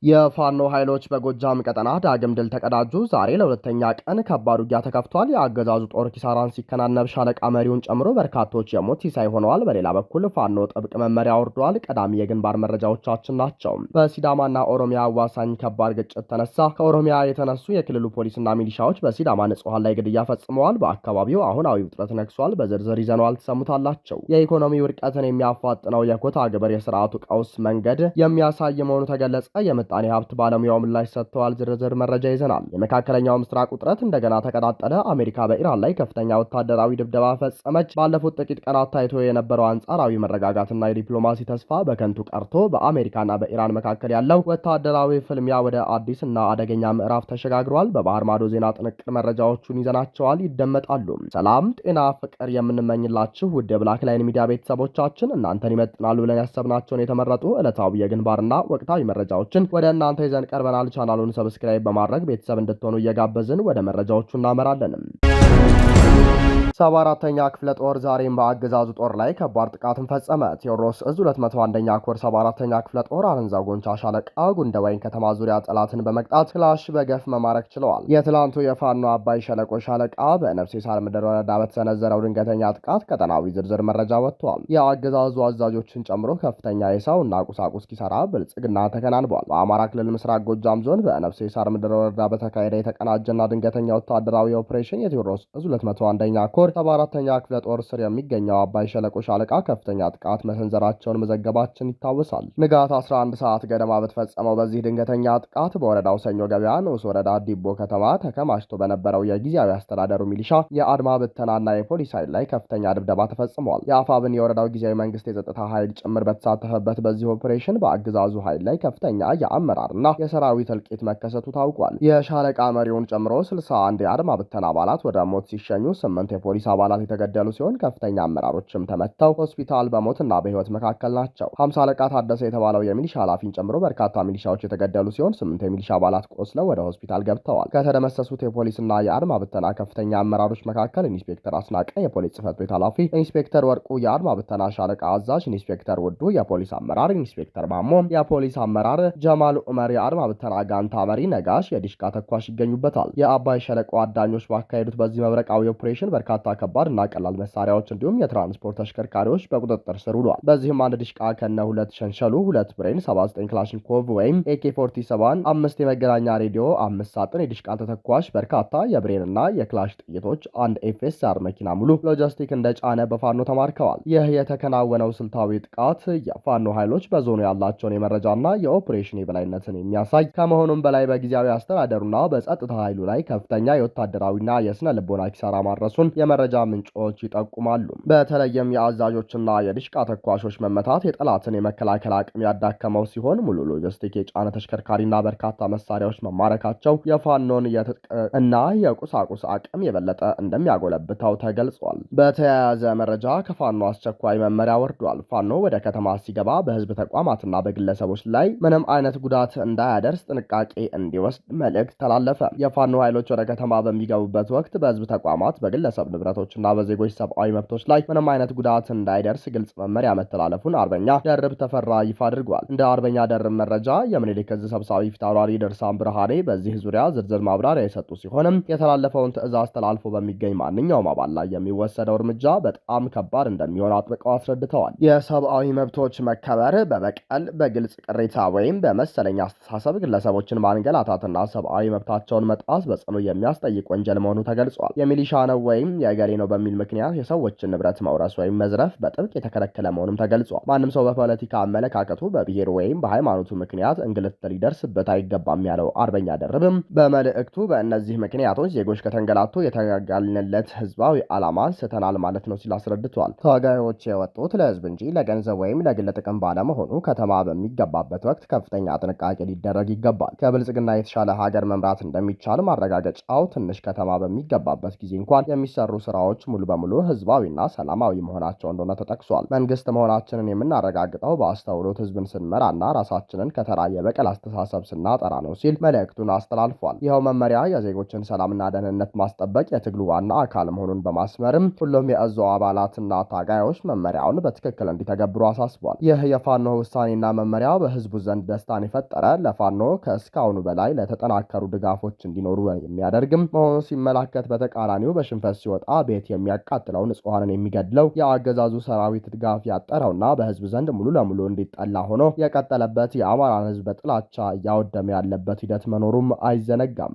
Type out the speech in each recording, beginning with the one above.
የፋኖ ኃይሎች በጎጃም ቀጠና ዳግም ድል ተቀዳጁ። ዛሬ ለሁለተኛ ቀን ከባድ ውጊያ ተከፍቷል። የአገዛዙ ጦር ኪሳራን ሲከናነብ ሻለቃ መሪውን ጨምሮ በርካቶች የሞት ሲሳይ ሆነዋል። በሌላ በኩል ፋኖ ጥብቅ መመሪያ ወርዷል። ቀዳሚ የግንባር መረጃዎቻችን ናቸው። በሲዳማና ኦሮሚያ አዋሳኝ ከባድ ግጭት ተነሳ። ከኦሮሚያ የተነሱ የክልሉ ፖሊስና ሚሊሻዎች በሲዳማ ንጹሃን ላይ ግድያ ፈጽመዋል። በአካባቢው አሁናዊ ውጥረት ነግሷል። በዝርዝር ይዘነዋል፣ ትሰሙታላቸው። የኢኮኖሚ ውድቀትን የሚያፋጥነው የኮታ ግብር የስርዓቱ ቀውስ መንገድ የሚያሳይ መሆኑ ተገለጸ። የምጣኔ ሀብት ባለሙያው ምላሽ ሰጥተዋል። ዝርዝር መረጃ ይዘናል። የመካከለኛው ምስራቅ ውጥረት እንደገና ተቀጣጠለ። አሜሪካ በኢራን ላይ ከፍተኛ ወታደራዊ ድብደባ ፈጸመች። ባለፉት ጥቂት ቀናት ታይቶ የነበረው አንጻራዊ መረጋጋትና የዲፕሎማሲ ተስፋ በከንቱ ቀርቶ በአሜሪካና በኢራን መካከል ያለው ወታደራዊ ፍልሚያ ወደ አዲስ እና አደገኛ ምዕራፍ ተሸጋግሯል። በባህር ማዶ ዜና ጥንቅር መረጃዎቹን ይዘናቸዋል፣ ይደመጣሉ። ሰላም፣ ጤና፣ ፍቅር የምንመኝላችሁ ውድ የብላክ ላይን ሚዲያ ቤተሰቦቻችን እናንተን ይመጥናሉ ብለን ያሰብናቸውን የተመረጡ ዕለታዊ የግንባርና ወቅታዊ መረጃዎችን ወደ እናንተ ይዘን ቀርበናል። ቻናሉን ሰብስክራይብ በማድረግ ቤተሰብ እንድትሆኑ እየጋበዝን ወደ መረጃዎቹ እናመራለን። 74ኛ ክፍለ ጦር ዛሬም በአገዛዙ ጦር ላይ ከባድ ጥቃትን ፈጸመ። ቴዎድሮስ እዝ 201ኛ ኮር 74ኛ ክፍለ ጦር አረንዛው ጎንቻ ሻለቃ ጉንደወይን ከተማ ዙሪያ ጠላትን በመቅጣት ክላሽ በገፍ መማረክ ችለዋል። የትላንቱ የፋኖ አባይ ሸለቆ ሻለቃ በነፍሴ ሳር ምድር ወረዳ በተሰነዘረው ድንገተኛ ጥቃት ቀጠናዊ ዝርዝር መረጃ ወጥቷል። የአገዛዙ አዛዦችን ጨምሮ ከፍተኛ የሰው እና ቁሳቁስ ኪሳራ ብልጽግና ተከናንቧል። በአማራ ክልል ምስራቅ ጎጃም ዞን በነፍሴ ሳር ምድር ወረዳ በተካሄደ የተቀናጀና ድንገተኛ ወታደራዊ ኦፕሬሽን የቴዎድሮስ እዝ 201ኛ ኮር 74ኛ ክፍለ ጦር ስር የሚገኘው አባይ ሸለቆ ሻለቃ ከፍተኛ ጥቃት መሰንዘራቸውን መዘገባችን ይታወሳል። ንጋት 11 ሰዓት ገደማ በተፈጸመው በዚህ ድንገተኛ ጥቃት በወረዳው ሰኞ ገበያ ንዑስ ወረዳ ዲቦ ከተማ ተከማችቶ በነበረው የጊዜያዊ አስተዳደሩ ሚሊሻ የአድማ ብተናና የፖሊስ ኃይል ላይ ከፍተኛ ድብደባ ተፈጽሟል። የአፋብን የወረዳው ጊዜያዊ መንግስት የጸጥታ ኃይል ጭምር በተሳተፈበት በዚህ ኦፕሬሽን በአገዛዙ ኃይል ላይ ከፍተኛ የአመራርና የሰራዊት እልቂት መከሰቱ ታውቋል። የሻለቃ መሪውን ጨምሮ 61 የአድማ ብተና አባላት ወደ ሞት ሲሸኙ 8 የፖሊስ አባላት የተገደሉ ሲሆን ከፍተኛ አመራሮችም ተመተው ሆስፒታል በሞትና በህይወት መካከል ናቸው። 50 አለቃ ታደሰ የተባለው የሚሊሻ ኃላፊን ጨምሮ በርካታ ሚሊሻዎች የተገደሉ ሲሆን 8 የሚሊሻ አባላት ቆስለው ወደ ሆስፒታል ገብተዋል። ከተደመሰሱት የፖሊስና የአድማ ብተና ከፍተኛ አመራሮች መካከል ኢንስፔክተር አስናቀ የፖሊስ ጽህፈት ቤት ኃላፊ፣ ኢንስፔክተር ወርቁ የአድማ ብተና ሻለቃ አዛዥ፣ ኢንስፔክተር ውዱ የፖሊስ አመራር፣ ኢንስፔክተር ማሞ የፖሊስ አመራር፣ ጀማል ኡመር የአድማ ብተና ጋንታ መሪ፣ ነጋሽ የዲሽቃ ተኳሽ ይገኙበታል። የአባይ ሸለቆ አዳኞች ባካሄዱት በዚህ መብረቃዊ ኦፕሬሽን በርካታ ከባድ እና ቀላል መሳሪያዎች እንዲሁም የትራንስፖርት ተሽከርካሪዎች በቁጥጥር ስር ውሏል። በዚህም አንድ ዲሽቃ ከነ 2 ሸንሸሉ፣ 2 ብሬን፣ 79 ክላሽንኮቭ ወይም AK47፣ 5 የመገናኛ ሬዲዮ፣ 5 ሳጥን የዲሽቃ ተተኳሽ፣ በርካታ የብሬንና የክላሽ ጥይቶች፣ አንድ FSR መኪና ሙሉ ሎጂስቲክ እንደጫነ በፋኖ ተማርከዋል። ይህ የተከናወነው ስልታዊ ጥቃት የፋኖ ኃይሎች በዞኑ ያላቸውን የመረጃና የኦፕሬሽን የበላይነትን የሚያሳይ ከመሆኑም በላይ በጊዜያዊ አስተዳደሩና በጸጥታ ኃይሉ ላይ ከፍተኛ የወታደራዊና የስነ ልቦና ኪሳራ ማድረሱን የመረጃ ምንጮች ይጠቁማሉ። በተለይም የአዛዦችና የዲሽቃ ተኳሾች መመታት የጠላትን የመከላከል አቅም ያዳከመው ሲሆን ሙሉ ሎጂስቲክ የጫነ ተሽከርካሪና በርካታ መሳሪያዎች መማረካቸው የፋኖን የትጥቅ እና የቁሳቁስ አቅም የበለጠ እንደሚያጎለብተው ተገልጿል። በተያያዘ መረጃ ከፋኖ አስቸኳይ መመሪያ ወርዷል። ፋኖ ወደ ከተማ ሲገባ በህዝብ ተቋማትና በግለሰቦች ላይ ምንም አይነት ጉዳት እንዳያደርስ ጥንቃቄ እንዲወስድ መልእክት ተላለፈ። የፋኖ ኃይሎች ወደ ከተማ በሚገቡበት ወቅት በህዝብ ተቋማት፣ በግለሰብ ንብረቶችና በዜጎች ሰብአዊ መብቶች ላይ ምንም አይነት ጉዳት እንዳይደርስ ግልጽ መመሪያ መተላለፉን አርበኛ ደርብ ተፈራ ይፋ አድርጓል። እንደ አርበኛ ደርብ መረጃ የምኒልክ ዕዝ ሰብሳቢ ፊታውራሪ ድርሳም ብርሃኔ በዚህ ዙሪያ ዝርዝር ማብራሪያ የሰጡ ሲሆንም የተላለፈውን ትዕዛዝ ተላልፎ በሚገኝ ማንኛውም አባል ላይ የሚወሰደው እርምጃ በጣም ከባድ እንደሚሆን አጥብቀው አስረድተዋል። የሰብአዊ መብቶች መከበር በበቀል በግልጽ ቅሬታ ወይም በመሰለኛ አስተሳሰብ ግለሰቦችን ማንገላታትና ሰብአዊ መብታቸውን መጣስ በጽኑ የሚያስጠይቅ ወንጀል መሆኑ ተገልጿል። የሚሊሻ ነው ወይም የገሌ ነው በሚል ምክንያት የሰዎችን ንብረት መውረስ ወይም መዝረፍ በጥብቅ የተከለከለ መሆኑም ተገልጿል። ማንም ሰው በፖለቲካ አመለካከቱ በብሔር ወይም በሃይማኖቱ ምክንያት እንግልት ሊደርስበት አይገባም ያለው አርበኛ ደርብም በመልእክቱ በእነዚህ ምክንያቶች ዜጎች ከተንገላቱ የተጋጋልንለት ህዝባዊ ዓላማ ስተናል ማለት ነው ሲል አስረድቷል። ታጋዮች የወጡት ለህዝብ እንጂ ለገንዘብ ወይም ለግል ጥቅም ባለመሆኑ ከተማ በሚገባበት ወቅት ከፍተኛ ጥንቃቄ ሊደረግ ይገባል። ከብልጽግና የተሻለ ሀገር መምራት እንደሚቻል ማረጋገጫው ትንሽ ከተማ በሚገባበት ጊዜ እንኳን የሚሰሩ ስራዎች ሙሉ በሙሉ ህዝባዊና ሰላማዊ መሆናቸው እንደሆነ ተጠቅሷል። መንግስት መሆናችንን የምናረጋግጠው በአስተውሎት ህዝብን ስንመራና ራሳችንን ከተራ የበቀል አስተሳሰብ ስናጠራ ነው ሲል መልእክቱን አስተላልፏል። ይኸው መመሪያ የዜጎችን ሰላምና ደህንነት ማስጠበቅ የትግሉ ዋና አካል መሆኑን በማስመርም ሁሉም የእዙ አባላትና ታጋዮች መመሪያውን በትክክል እንዲተገብሩ አሳስቧል። ይህ የፋኖ ውሳኔና መመሪያ በህዝቡ ዘንድ ደስታን የፈጠረ ለፋኖ ከእስካሁኑ በላይ ለተጠናከሩ ድጋፎች እንዲኖሩ የሚያደርግም መሆኑ ሲመላከት፣ በተቃራኒው በሽንፈት ሲወጣ ቤት የሚያቃጥለው ንጹሐንን የሚገድለው የአገዛዙ ሰራዊት ድጋፍ ያጠረውና በህዝብ ዘንድ ሙሉ ለሙሉ እንዲጠላ ሆኖ የቀጠለበት የአማራን ህዝብ በጥላቻ እያወደመ ያለበት ሂደት መኖሩም አይዘነጋም።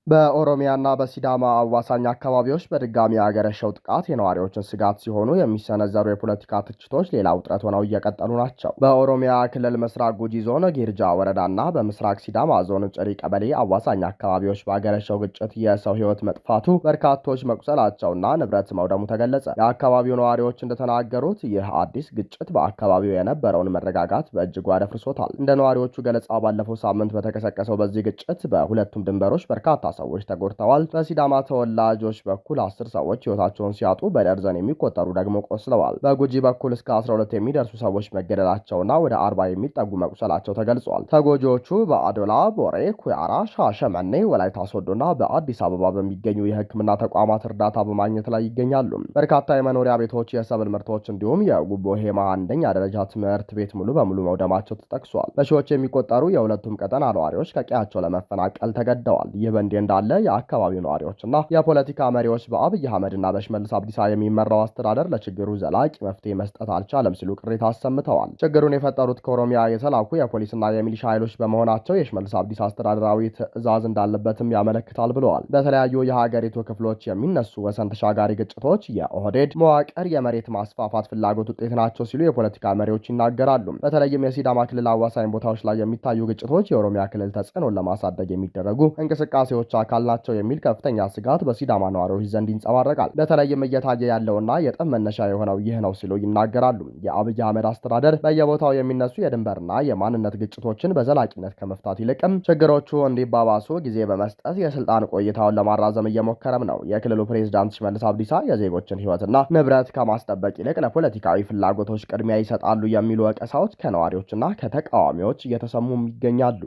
በኦሮሚያና በሲዳማ አዋሳኝ አካባቢዎች በድጋሚ ያገረሸው ጥቃት የነዋሪዎችን ስጋት ሲሆኑ የሚሰነዘሩ የፖለቲካ ትችቶች ሌላ ውጥረት ሆነው እየቀጠሉ ናቸው። በኦሮሚያ ክልል ምስራቅ ጉጂ ዞን ጊርጃ ወረዳና በምስራቅ ሲዳማ ዞን ጭሪ ቀበሌ አዋሳኝ አካባቢዎች ባገረሸው ግጭት የሰው ህይወት መጥፋቱ፣ በርካቶች መቁሰላቸውና ንብረት መውደሙ ተገለጸ። የአካባቢው ነዋሪዎች እንደተናገሩት ይህ አዲስ ግጭት በአካባቢው የነበረውን መረጋጋት በእጅጉ አደፍርሶታል። እንደ ነዋሪዎቹ ገለጻ ባለፈው ሳምንት በተቀሰቀሰው በዚህ ግጭት በሁለቱም ድንበሮች በርካታ ሰዎች ተጎድተዋል። በሲዳማ ተወላጆች በኩል 10 ሰዎች ህይወታቸውን ሲያጡ በደርዘን የሚቆጠሩ ደግሞ ቆስለዋል። በጉጂ በኩል እስከ 12 የሚደርሱ ሰዎች መገደላቸውና ወደ 40 የሚጠጉ መቁሰላቸው ተገልጿል። ተጎጂዎቹ በአዶላ፣ ቦሬ፣ ኩያራ፣ ሻሸመኔ፣ ወላይታ ሶዶና በአዲስ አበባ በሚገኙ የህክምና ተቋማት እርዳታ በማግኘት ላይ ይገኛሉ። በርካታ የመኖሪያ ቤቶች፣ የሰብል ምርቶች እንዲሁም የጉቦ ሄማ አንደኛ ደረጃ ትምህርት ቤት ሙሉ በሙሉ መውደማቸው ተጠቅሷል። በሺዎች የሚቆጠሩ የሁለቱም ቀጠና ነዋሪዎች ከቀያቸው ለመፈናቀል ተገደዋል። ይህ በእንዲህ እንዳለ የአካባቢው ነዋሪዎችና የፖለቲካ መሪዎች በአብይ አህመድና በሽመልስ አብዲሳ የሚመራው አስተዳደር ለችግሩ ዘላቂ መፍትሄ መስጠት አልቻለም ሲሉ ቅሬታ አሰምተዋል። ችግሩን የፈጠሩት ከኦሮሚያ የተላኩ የፖሊስና የሚሊሻ ኃይሎች በመሆናቸው የሽመልስ አብዲሳ አስተዳደራዊ ትዕዛዝ እንዳለበትም ያመለክታል ብለዋል። በተለያዩ የሀገሪቱ ክፍሎች የሚነሱ ወሰን ተሻጋሪ ግጭቶች የኦህዴድ መዋቅር የመሬት ማስፋፋት ፍላጎት ውጤት ናቸው ሲሉ የፖለቲካ መሪዎች ይናገራሉ። በተለይም የሲዳማ ክልል አዋሳኝ ቦታዎች ላይ የሚታዩ ግጭቶች የኦሮሚያ ክልል ተጽዕኖን ለማሳደግ የሚደረጉ እንቅስቃሴዎች አካል ናቸው የሚል ከፍተኛ ስጋት በሲዳማ ነዋሪዎች ዘንድ ይንጸባረቃል። በተለይም እየታየ ያለውና የጠብ መነሻ የሆነው ይህ ነው ሲሉ ይናገራሉ። የአብይ አህመድ አስተዳደር በየቦታው የሚነሱ የድንበርና የማንነት ግጭቶችን በዘላቂነት ከመፍታት ይልቅም ችግሮቹ እንዲባባሱ ጊዜ በመስጠት የስልጣን ቆይታውን ለማራዘም እየሞከረም ነው። የክልሉ ፕሬዝዳንት ሽመልስ አብዲሳ የዜጎችን ሕይወትና ንብረት ከማስጠበቅ ይልቅ ለፖለቲካዊ ፍላጎቶች ቅድሚያ ይሰጣሉ የሚሉ ወቀሳዎች ከነዋሪዎችና ከተቃዋሚዎች እየተሰሙም ይገኛሉ።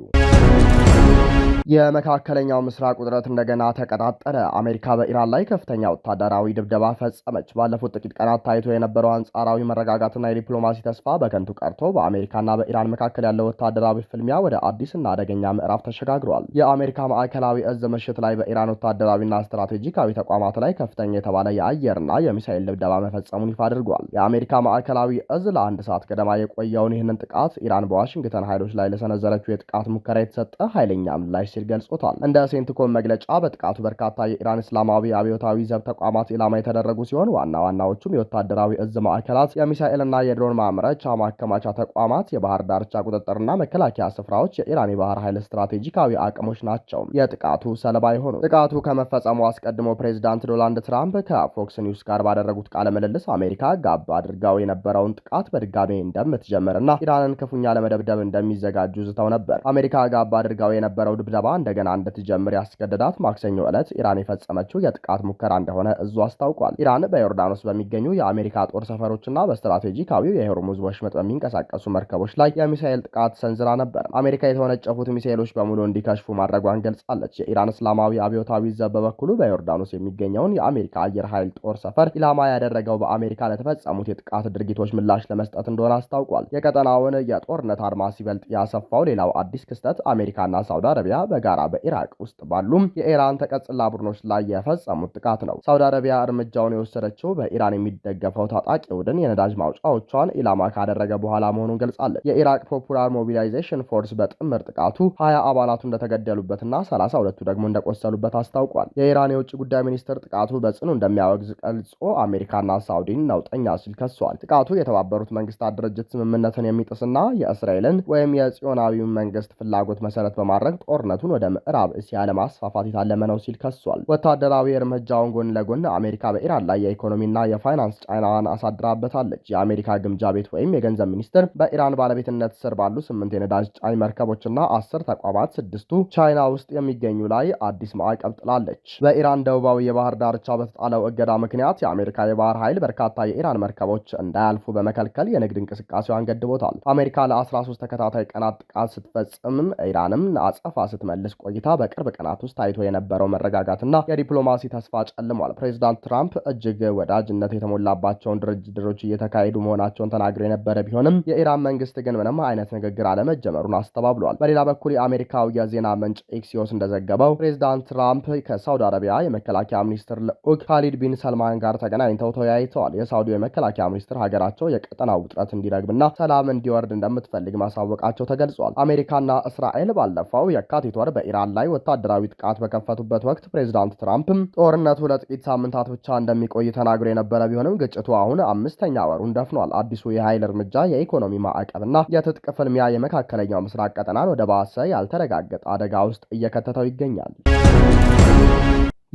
የመካከለኛው ምስራቅ ውጥረት እንደገና ተቀጣጠለ። አሜሪካ በኢራን ላይ ከፍተኛ ወታደራዊ ድብደባ ፈጸመች። ባለፉት ጥቂት ቀናት ታይቶ የነበረው አንጻራዊ መረጋጋትና የዲፕሎማሲ ተስፋ በከንቱ ቀርቶ በአሜሪካና በኢራን መካከል ያለው ወታደራዊ ፍልሚያ ወደ አዲስና አደገኛ ምዕራፍ ተሸጋግሯል። የአሜሪካ ማዕከላዊ እዝ ምሽት ላይ በኢራን ወታደራዊና ስትራቴጂካዊ ተቋማት ላይ ከፍተኛ የተባለ የአየርና የሚሳኤል ድብደባ መፈጸሙን ይፋ አድርጓል። የአሜሪካ ማዕከላዊ እዝ ለአንድ ሰዓት ገደማ የቆየውን ይህንን ጥቃት ኢራን በዋሽንግተን ኃይሎች ላይ ለሰነዘረችው የጥቃት ሙከራ የተሰጠ ኃይለኛ ምላሽ ሲል ገልጾታል። እንደ ሴንትኮም መግለጫ በጥቃቱ በርካታ የኢራን እስላማዊ አብዮታዊ ዘብ ተቋማት ኢላማ የተደረጉ ሲሆን ዋና ዋናዎቹም የወታደራዊ እዝ ማዕከላት፣ የሚሳኤልና የድሮን ማምረቻ ማከማቻ ተቋማት፣ የባህር ዳርቻ ቁጥጥርና መከላከያ ስፍራዎች፣ የኢራን የባህር ኃይል ስትራቴጂካዊ አቅሞች ናቸው የጥቃቱ ሰለባ የሆኑ። ጥቃቱ ከመፈጸሙ አስቀድሞ ፕሬዚዳንት ዶናልድ ትራምፕ ከፎክስ ኒውስ ጋር ባደረጉት ቃለ ምልልስ አሜሪካ ጋብ አድርጋው የነበረውን ጥቃት በድጋሜ እንደምትጀምርና ኢራንን ክፉኛ ለመደብደብ እንደሚዘጋጁ ዝተው ነበር። አሜሪካ ጋብ አድርጋው የነበረው ድብደባ እንደገና እንድትጀምር ያስገደዳት ማክሰኞ ዕለት ኢራን የፈጸመችው የጥቃት ሙከራ እንደሆነ እዙ አስታውቋል። ኢራን በዮርዳኖስ በሚገኙ የአሜሪካ ጦር ሰፈሮችና በስትራቴጂካዊው የሆርሙዝ ወሽመጥ በሚንቀሳቀሱ መርከቦች ላይ የሚሳኤል ጥቃት ሰንዝራ ነበር። አሜሪካ የተወነጨፉት ሚሳኤሎች በሙሉ እንዲከሽፉ ማድረጓን ገልጻለች። የኢራን እስላማዊ አብዮታዊ ዘብ በበኩሉ በዮርዳኖስ የሚገኘውን የአሜሪካ አየር ኃይል ጦር ሰፈር ኢላማ ያደረገው በአሜሪካ ለተፈጸሙት የጥቃት ድርጊቶች ምላሽ ለመስጠት እንደሆነ አስታውቋል። የቀጠናውን የጦርነት አድማስ ይበልጥ ያሰፋው ሌላው አዲስ ክስተት አሜሪካና ሳውዲ አረቢያ በጋራ በኢራቅ ውስጥ ባሉም የኢራን ተቀጽላ ቡድኖች ላይ የፈጸሙት ጥቃት ነው። ሳውዲ አረቢያ እርምጃውን የወሰደችው በኢራን የሚደገፈው ታጣቂ ቡድን የነዳጅ ማውጫዎቿን ኢላማ ካደረገ በኋላ መሆኑን ገልጻለች። የኢራቅ ፖፑላር ሞቢላይዜሽን ፎርስ በጥምር ጥቃቱ 20 አባላቱ እንደተገደሉበትና 32ቱ ደግሞ እንደቆሰሉበት አስታውቋል። የኢራን የውጭ ጉዳይ ሚኒስትር ጥቃቱ በጽኑ እንደሚያወግዝ ገልጾ አሜሪካና ሳውዲን ነውጠኛ ሲል ከሷል። ጥቃቱ የተባበሩት መንግስታት ድርጅት ስምምነትን የሚጥስና የእስራኤልን ወይም የጽዮናዊውን መንግስት ፍላጎት መሰረት በማድረግ ጦርነቱ ጦርነቱን ወደ ምዕራብ እስያ ለማስፋፋት የታለመ ነው ሲል ከሷል። ወታደራዊ እርምጃውን ጎን ለጎን አሜሪካ በኢራን ላይ የኢኮኖሚና የፋይናንስ ጫናዋን አሳድራበታለች። የአሜሪካ ግምጃ ቤት ወይም የገንዘብ ሚኒስቴር በኢራን ባለቤትነት ስር ባሉ 8 የነዳጅ ጫኝ መርከቦችና 10 ተቋማት 6ቱ ቻይና ውስጥ የሚገኙ ላይ አዲስ ማዕቀብ ጥላለች። በኢራን ደቡባዊ የባህር ዳርቻ በተጣለው እገዳ ምክንያት የአሜሪካ የባህር ኃይል በርካታ የኢራን መርከቦች እንዳያልፉ በመከልከል የንግድ እንቅስቃሴዋን ገድቦታል። አሜሪካ ለ13 ተከታታይ ቀናት ጥቃት ስትፈጽምም ኢራንም አጸፋ ስትመልስ ቆይታ በቅርብ ቀናት ውስጥ ታይቶ የነበረው መረጋጋትና የዲፕሎማሲ ተስፋ ጨልሟል። ፕሬዚዳንት ትራምፕ እጅግ ወዳጅነት የተሞላባቸውን ድርድሮች እየተካሄዱ መሆናቸውን ተናግረው የነበረ ቢሆንም የኢራን መንግስት ግን ምንም አይነት ንግግር አለመጀመሩን አስተባብሏል። በሌላ በኩል የአሜሪካው የዜና ምንጭ ኤክሲዮስ እንደዘገበው ፕሬዚዳንት ትራምፕ ከሳውዲ አረቢያ የመከላከያ ሚኒስትር ልዑክ ካሊድ ቢን ሰልማን ጋር ተገናኝተው ተወያይተዋል። የሳውዲው የመከላከያ ሚኒስትር ሀገራቸው የቀጠናው ውጥረት እንዲረግብና ሰላም እንዲወርድ እንደምትፈልግ ማሳወቃቸው ተገልጿል። አሜሪካና እስራኤል ባለፈው የካቲት ወር በኢራን ላይ ወታደራዊ ጥቃት በከፈቱበት ወቅት ፕሬዚዳንት ትራምፕም ጦርነቱ ለጥቂት ሳምንታት ብቻ እንደሚቆይ ተናግሮ የነበረ ቢሆንም ግጭቱ አሁን 5ኛ ወሩን ደፍኗል። አዲሱ የኃይል እርምጃ የኢኮኖሚ ማዕቀብና የትጥቅ ፍልሚያ የመካከለኛው ምስራቅ ቀጠናን ወደ ባሰ ያልተረጋገጠ አደጋ ውስጥ እየከተተው ይገኛል።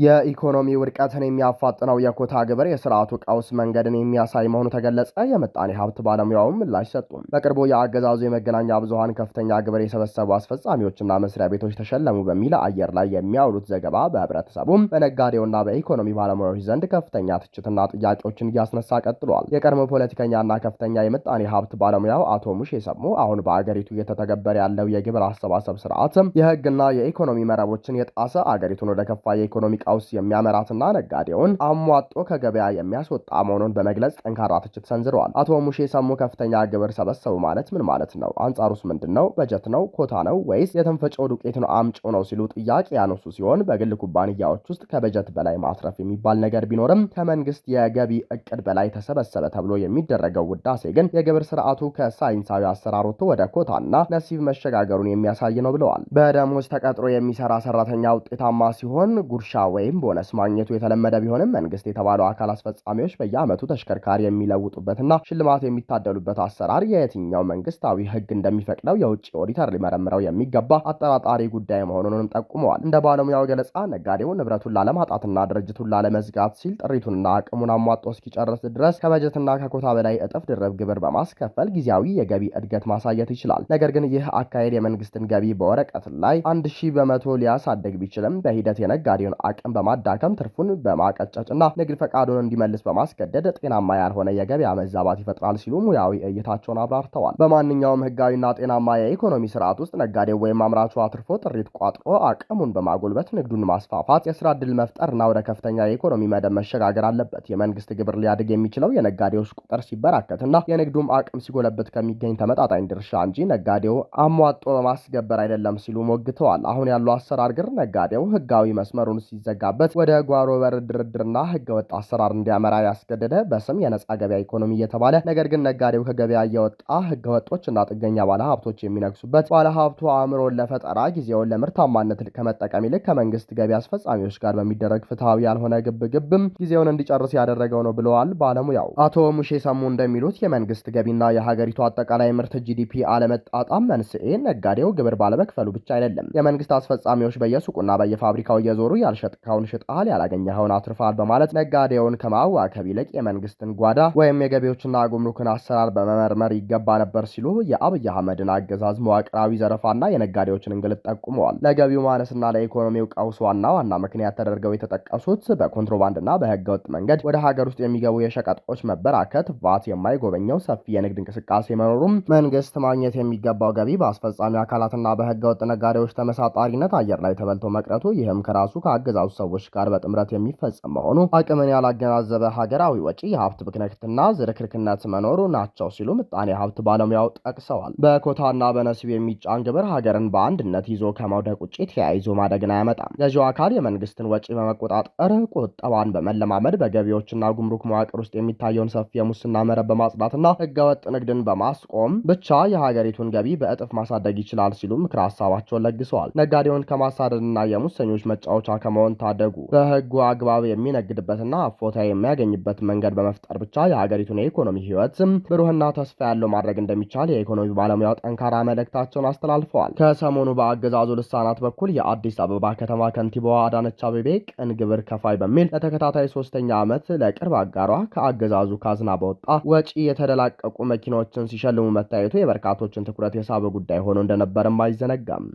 የኢኮኖሚ ውድቀትን የሚያፋጥነው የኮታ ግብር የስርዓቱ ቀውስ መንገድን የሚያሳይ መሆኑ ተገለጸ። የምጣኔ ሀብት ባለሙያውም ምላሽ ሰጡ። በቅርቡ የአገዛዙ የመገናኛ ብዙሃን ከፍተኛ ግብር የሰበሰቡ አስፈጻሚዎችና መስሪያ ቤቶች ተሸለሙ በሚል አየር ላይ የሚያውሉት ዘገባ በህብረተሰቡም በነጋዴውና በኢኮኖሚ ባለሙያዎች ዘንድ ከፍተኛ ትችትና ጥያቄዎችን እያስነሳ ቀጥሏል። የቀድሞ ፖለቲከኛና ከፍተኛ የምጣኔ ሀብት ባለሙያው አቶ ሙሼ ሰሙ አሁን በአገሪቱ እየተተገበረ ያለው የግብር አሰባሰብ ስርዓት የህግና የኢኮኖሚ መረቦችን የጣሰ አገሪቱን ወደ ከፋ የኢኮኖሚ ቀውስ የሚያመራትና ነጋዴውን አሟጦ ከገበያ የሚያስወጣ መሆኑን በመግለጽ ጠንካራ ትችት ሰንዝረዋል። አቶ ሙሼ ሰሙ ከፍተኛ ግብር ሰበሰቡ ማለት ምን ማለት ነው? አንጻሩስ ምንድነው? በጀት ነው? ኮታ ነው? ወይስ የተንፈጨው ዱቄት ነው አምጪው ነው ሲሉ ጥያቄ ያነሱ ሲሆን በግል ኩባንያዎች ውስጥ ከበጀት በላይ ማትረፍ የሚባል ነገር ቢኖርም ከመንግስት የገቢ እቅድ በላይ ተሰበሰበ ተብሎ የሚደረገው ውዳሴ ግን የግብር ስርዓቱ ከሳይንሳዊ አሰራር ወጥቶ ወደ ኮታና ነሲብ መሸጋገሩን የሚያሳይ ነው ብለዋል። በደሞዝ ተቀጥሮ የሚሰራ ሰራተኛ ውጤታማ ሲሆን ጉርሻ ወይም ቦነስ ማግኘቱ የተለመደ ቢሆንም መንግስት የተባለው አካል አስፈጻሚዎች በየዓመቱ ተሽከርካሪ የሚለውጡበትና ሽልማት የሚታደሉበት አሰራር የየትኛው መንግስታዊ ህግ እንደሚፈቅደው የውጭ ኦዲተር ሊመረምረው የሚገባ አጠራጣሪ ጉዳይ መሆኑንም ጠቁመዋል። እንደ ባለሙያው ገለጻ ነጋዴው ንብረቱን ላለማጣትና ድርጅቱን ላለመዝጋት ሲል ጥሪቱንና አቅሙን አሟጦ እስኪጨርስ ድረስ ከበጀትና ከኮታ በላይ እጥፍ ድርብ ግብር በማስከፈል ጊዜያዊ የገቢ እድገት ማሳየት ይችላል። ነገር ግን ይህ አካሄድ የመንግስትን ገቢ በወረቀት ላይ 1000 በመቶ ሊያሳድግ ቢችልም በሂደት የነጋዴውን አቅም በማዳከም ትርፉን በማቀጨጭና ንግድ ፈቃዱን እንዲመልስ በማስገደድ ጤናማ ያልሆነ የገበያ መዛባት ይፈጥራል ሲሉ ሙያዊ እይታቸውን አብራርተዋል። በማንኛውም ህጋዊና ጤናማ የኢኮኖሚ ስርዓት ውስጥ ነጋዴው ወይም አምራቹ አትርፎ ጥሪት ቋጥሮ አቅሙን በማጎልበት ንግዱን ማስፋፋት፣ የስራ ዕድል መፍጠርና ወደ ከፍተኛ የኢኮኖሚ መደብ መሸጋገር አለበት። የመንግስት ግብር ሊያድግ የሚችለው የነጋዴዎች ቁጥር ሲበራከትና የንግዱም አቅም ሲጎለበት ከሚገኝ ተመጣጣኝ ድርሻ እንጂ ነጋዴው አሟጦ በማስገበር አይደለም ሲሉ ሞግተዋል። አሁን ያለው አሰራር ግን ነጋዴው ህጋዊ መስመሩን ሲዘጋበት ወደ ጓሮ በር ድርድርና ህገወጥ አሰራር እንዲያመራ ያስገደደ በስም የነጻ ገበያ ኢኮኖሚ እየተባለ ነገር ግን ነጋዴው ከገበያ እየወጣ ህገወጦችና ጥገኛ ባለሀብቶች የሚነግሱበት ባለሀብቱ አእምሮን ለፈጠራ ጊዜውን ለምርታማነት ከመጠቀም ይልቅ ከመንግስት ገቢ አስፈጻሚዎች ጋር በሚደረግ ፍትሐዊ ያልሆነ ግብግብም ጊዜውን እንዲጨርስ ያደረገው ነው ብለዋል ባለሙያው። አቶ ሙሼ ሰሙ እንደሚሉት የመንግስት ገቢና የሀገሪቱ አጠቃላይ ምርት ጂዲፒ አለመጣጣም መንስኤ ነጋዴው ግብር ባለመክፈሉ ብቻ አይደለም። የመንግስት አስፈጻሚዎች በየሱቁና በየፋብሪካው እየዞሩ ያልሸጥከውን ሽጠሃል፣ ያላገኘኸውን አትርፋል በማለት ነጋዴውን ከማዋከብ ይልቅ የመንግስትን ጓዳ ወይም የገቢዎችና ጉምሩክን አሰራር በመመርመር ይገባ ነበር ሲሉ የአብይ አህመድን አገዛዝ መዋቅራዊ ዘረፋና የነጋዴዎችን እንግልት ጠቁመዋል። ለገቢው ማነስና ለኢኮኖሚው ቀውስ ዋና ምክንያት ተደርገው የተጠቀሱት በኮንትሮባንድና በህገወጥ መንገድ ወደ ሀገር ውስጥ የሚገቡ የሸቀጦች መበራከት፣ ቫት የማይጎበኘው ሰፊ የንግድ እንቅስቃሴ መኖሩም፣ መንግስት ማግኘት የሚገባው ገቢ በአስፈጻሚ አካላትና በህገወጥ ነጋዴዎች ተመሳጣሪነት አየር ላይ ተበልቶ መቅረቱ፣ ይህም ከራሱ ከአገዛዙ ሰዎች ጋር በጥምረት የሚፈጸም መሆኑ፣ አቅምን ያላገናዘበ ሀገራዊ ወጪ፣ የሀብት ብክነትና ዝርክርክነት መኖሩ ናቸው ሲሉ ምጣኔ ሀብት ባለሙያው ጠቅሰዋል። በኮታና በነሲብ የሚጫን ግብር ሀገርን በአንድነት ይዞ ከመውደቅ ውጭ ተያይዞ ማደግን አያመጣም። ገዢው አካል የመንግስትን ወጪ በመቆጣጠር ቁጠባን በመለማመድ በገቢዎችና ጉምሩክ መዋቅር ውስጥ የሚታየውን ሰፊ የሙስና መረብ በማጽዳትና ህገወጥ ንግድን በማስቆም ብቻ የሀገሪቱን ገቢ በእጥፍ ማሳደግ ይችላል ሲሉ ምክረ ሀሳባቸውን ለግሰዋል። ነጋዴውን ከማሳደድና የሙሰኞች መጫወቻ ከመሆን መታደጉ በህጉ አግባብ የሚነግድበትና እፎታ የሚያገኝበት መንገድ በመፍጠር ብቻ የሀገሪቱን የኢኮኖሚ ህይወት ብሩህና ተስፋ ያለው ማድረግ እንደሚቻል የኢኮኖሚ ባለሙያው ጠንካራ መልእክታቸውን አስተላልፈዋል። ከሰሞኑ በአገዛዙ ልሳናት በኩል የአዲስ አበባ ከተማ ከንቲባዋ አዳነች አቤቤ ቅን ግብር ከፋይ በሚል ለተከታታይ 3ኛ ዓመት ለቅርብ አጋሯ ከአገዛዙ ካዝና በወጣ ወጪ የተደላቀቁ መኪናዎችን ሲሸልሙ መታየቱ የበርካቶችን ትኩረት የሳበ ጉዳይ ሆኖ እንደነበርም አይዘነጋም።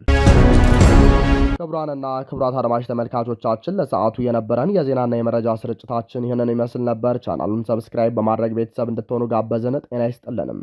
ክቡራንና ክቡራት አድማጭ ተመልካቾቻችን ለሰዓቱ የነበረን የዜናና የመረጃ ስርጭታችን ይህንን ይመስል ነበር። ቻናሉን ሰብስክራይብ በማድረግ ቤተሰብ እንድትሆኑ ጋበዝን። ጤና ይስጥልንም።